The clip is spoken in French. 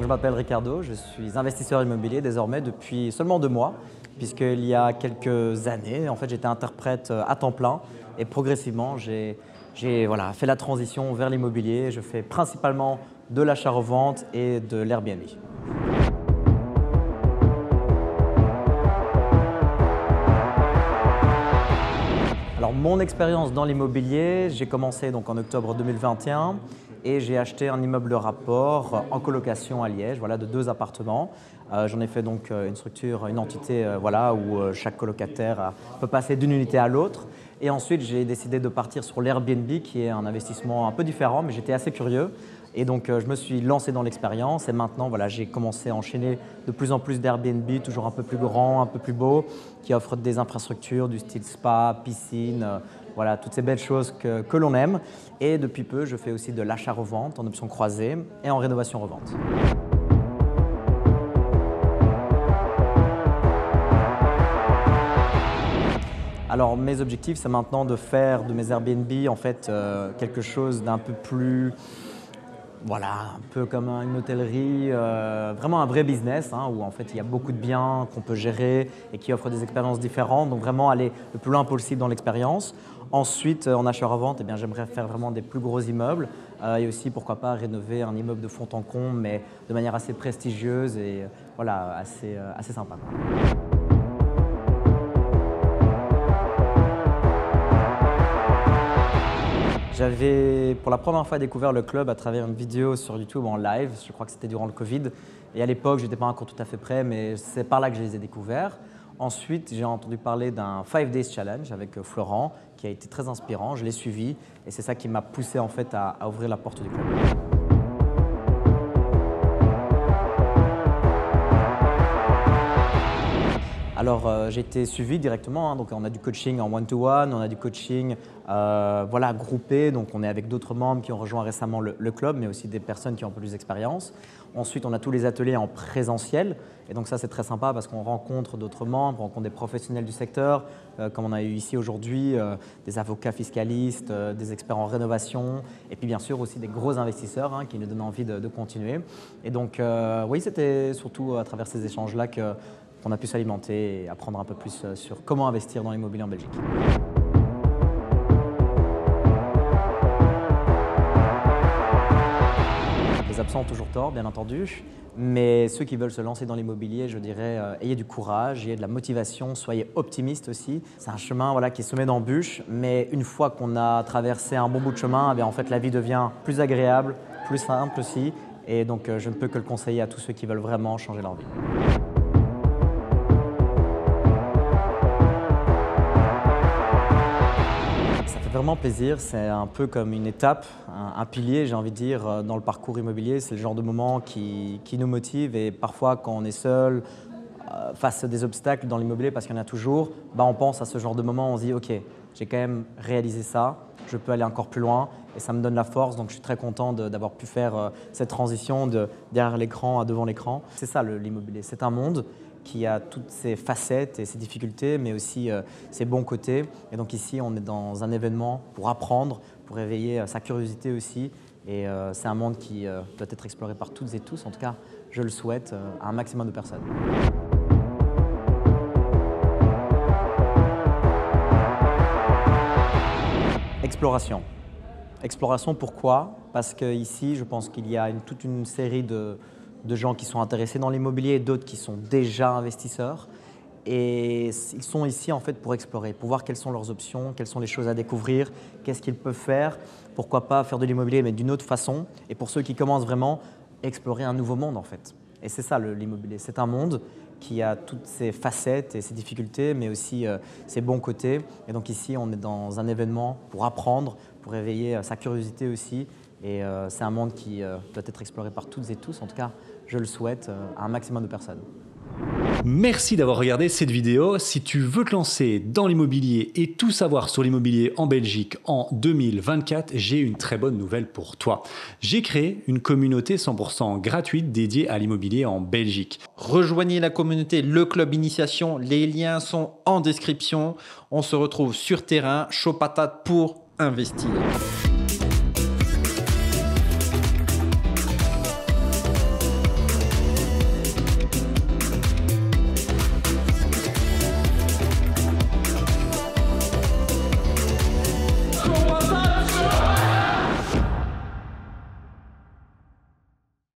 je m'appelle Ricardo, je suis investisseur immobilier désormais depuis seulement 2 mois, puisqu'il y a quelques années, en fait, j'étais interprète à temps plein et progressivement, j'ai fait la transition vers l'immobilier. Je fais principalement de l'achat-revente et de l'Airbnb. Alors, mon expérience dans l'immobilier, j'ai commencé donc en octobre 2021 et j'ai acheté un immeuble rapport en colocation à Liège, de 2 appartements. J'en ai fait donc une structure, une entité où chaque colocataire peut passer d'une unité à l'autre. Et ensuite, j'ai décidé de partir sur l'Airbnb, qui est un investissement un peu différent, mais j'étais assez curieux. Et donc, je me suis lancé dans l'expérience et maintenant, j'ai commencé à enchaîner de plus en plus d'Airbnb, toujours un peu plus grands, un peu plus beaux, qui offrent des infrastructures du style spa, piscine, toutes ces belles choses que l'on aime. Et depuis peu, je fais aussi de l'achat-revente en option croisée et en rénovation-revente. Alors, mes objectifs, c'est maintenant de faire de mes Airbnb quelque chose d'un peu plus, un peu comme une hôtellerie, vraiment un vrai business où en fait il y a beaucoup de biens qu'on peut gérer et qui offrent des expériences différentes. Donc vraiment aller le plus loin possible dans l'expérience. Ensuite, en achat-revente, j'aimerais faire vraiment des plus gros immeubles et aussi pourquoi pas rénover un immeuble de fond en comble, mais de manière assez prestigieuse et assez sympa. J'avais pour la première fois découvert le club à travers une vidéo sur YouTube en live, je crois que c'était durant le Covid. Et à l'époque, je n'étais pas encore tout à fait prêt, mais c'est par là que je les ai découverts. Ensuite, j'ai entendu parler d'un 5 Days Challenge avec Florent, qui a été très inspirant. Je l'ai suivi et c'est ça qui m'a poussé en fait à ouvrir la porte du club. Alors, j'ai été suivi directement, donc on a du coaching en one-to-one, on a du coaching groupé, donc on est avec d'autres membres qui ont rejoint récemment le club, mais aussi des personnes qui ont un peu plus d'expérience. Ensuite, on a tous les ateliers en présentiel, et donc ça c'est très sympa parce qu'on rencontre d'autres membres, on rencontre des professionnels du secteur, comme on a eu ici aujourd'hui, des avocats fiscalistes, des experts en rénovation, et puis bien sûr aussi des gros investisseurs qui nous donnent envie de continuer. Et donc oui, c'était surtout à travers ces échanges-là qu'on a pu s'alimenter et apprendre un peu plus sur comment investir dans l'immobilier en Belgique. Les absents ont toujours tort, bien entendu, mais ceux qui veulent se lancer dans l'immobilier, je dirais, ayez du courage, ayez de la motivation, soyez optimistes aussi. C'est un chemin qui est semé d'embûches, mais une fois qu'on a traversé un bon bout de chemin, en fait, la vie devient plus agréable, plus simple aussi, et donc je ne peux que le conseiller à tous ceux qui veulent vraiment changer leur vie. Vraiment plaisir, c'est un peu comme une étape, un pilier, j'ai envie de dire, dans le parcours immobilier. C'est le genre de moment qui nous motive et parfois quand on est seul, face à des obstacles dans l'immobilier, parce qu'il y en a toujours, on pense à ce genre de moment, on se dit ok, j'ai quand même réalisé ça, je peux aller encore plus loin et ça me donne la force. Donc je suis très content d'avoir pu faire cette transition de derrière l'écran à devant l'écran. C'est ça l'immobilier, c'est un monde qui a toutes ses facettes et ses difficultés, mais aussi ses bons côtés. Et donc ici, on est dans un événement pour apprendre, pour éveiller sa curiosité aussi. Et c'est un monde qui doit être exploré par toutes et tous. En tout cas, je le souhaite à un maximum de personnes. Exploration. Exploration, pourquoi? Parce qu'ici, je pense qu'il y a toute une série de gens qui sont intéressés dans l'immobilier et d'autres qui sont déjà investisseurs. Et ils sont ici en fait pour explorer, pour voir quelles sont leurs options, quelles sont les choses à découvrir, qu'est-ce qu'ils peuvent faire, pourquoi pas faire de l'immobilier mais d'une autre façon. Et pour ceux qui commencent vraiment, explorer un nouveau monde en fait. Et c'est ça l'immobilier, c'est un monde qui a toutes ses facettes et ses difficultés, mais aussi ses bons côtés. Et donc ici, on est dans un événement pour apprendre, pour éveiller sa curiosité aussi. Et c'est un monde qui doit être exploré par toutes et tous. En tout cas, je le souhaite à un maximum de personnes. Merci d'avoir regardé cette vidéo. Si tu veux te lancer dans l'immobilier et tout savoir sur l'immobilier en Belgique en 2024, j'ai une très bonne nouvelle pour toi. J'ai créé une communauté 100% gratuite dédiée à l'immobilier en Belgique. Rejoignez la communauté Le Club Initiation. Les liens sont en description. On se retrouve sur terrain, chaud patate pour investir.